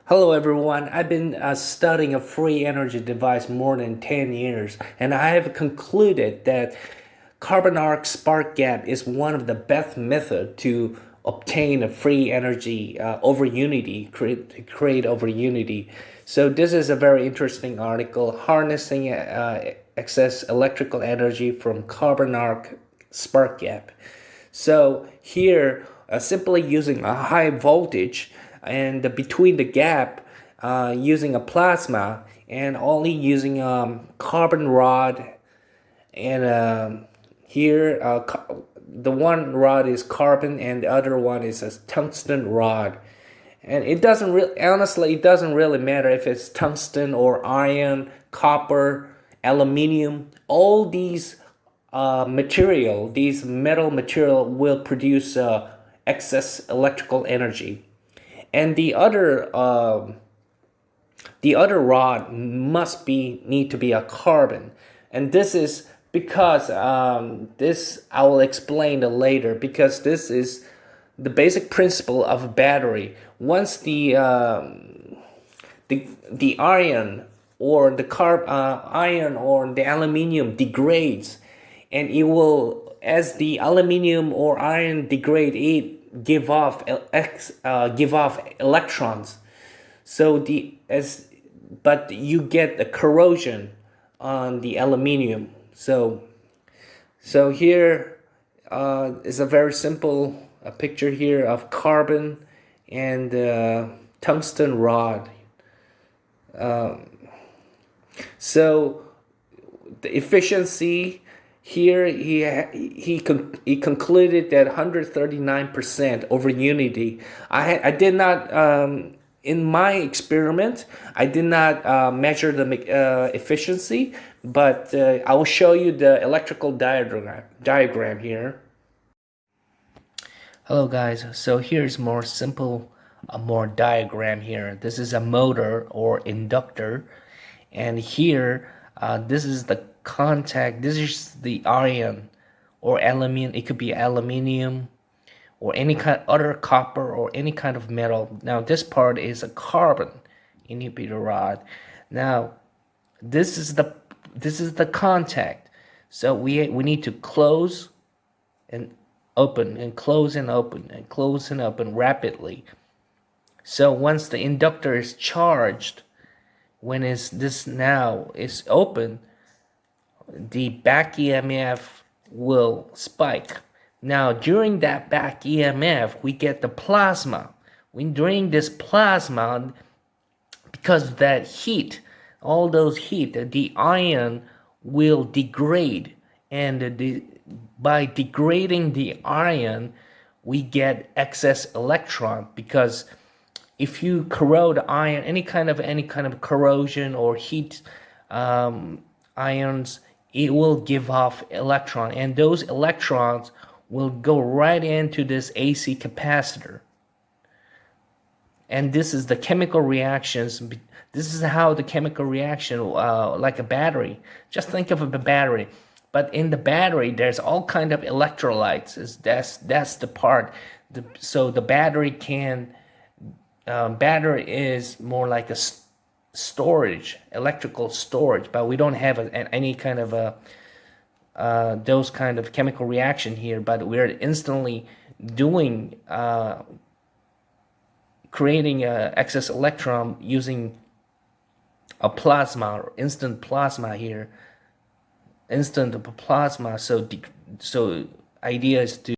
Hello everyone, I've been studying a free energy device more than 10 years and I have concluded that carbon arc spark gap is one of the best methods to obtain a free energy over unity, create over unity. So this is a very interesting article, harnessing excess electrical energy from carbon arc spark gap. So here, simply using a high voltage and between the gap, using a plasma and only using carbon rod and here the one rod is carbon and the other one is a tungsten rod. And it doesn't really, honestly, it doesn't really matter if it's tungsten or iron, copper, aluminium. All these these metal material will produce excess electrical energy. And the other rod must be need to be a carbon, and this is because this I will explain later, because this is the basic principle of a battery. Once the iron or the iron or the aluminium degrades, and it will, as the aluminium or iron degrade, it give off electrons. So the as but you get the corrosion on the aluminium. So here is a very simple picture here of carbon and tungsten rod. So the efficiency here, he concluded that 139% over unity. I did not in my experiment I did not measure the efficiency, but I will show you the electrical diagram here. Hello guys, so here's more simple, more diagram here. This is a motor or inductor, and here this is the contact. This is the iron or aluminium. It could be aluminium or any kind of other copper or any kind of metal. Now this part is a carbon inhibitor rod. Now this is the contact. So we need to close and open and close and open and close and open rapidly. So once the inductor is charged, when this now is open, the back EMF will spike. Now during that back EMF, we get the plasma. During this plasma, because of that heat, all those heat, the ion will degrade, and by degrading the ion, we get excess electron. Because if you corrode iron, any kind of corrosion or heat ions, it will give off electron, and those electrons will go right into this AC capacitor. And this is the chemical reactions. This is how the chemical reaction, like a battery. Just think of a battery. But in the battery, there's all kind of electrolytes. That's the part. So the battery is more like a storage, electrical storage. But we don't have any kind of those kind of chemical reaction here. But we're instantly doing creating excess electron using a plasma or instant plasma here. Instant plasma. So idea is to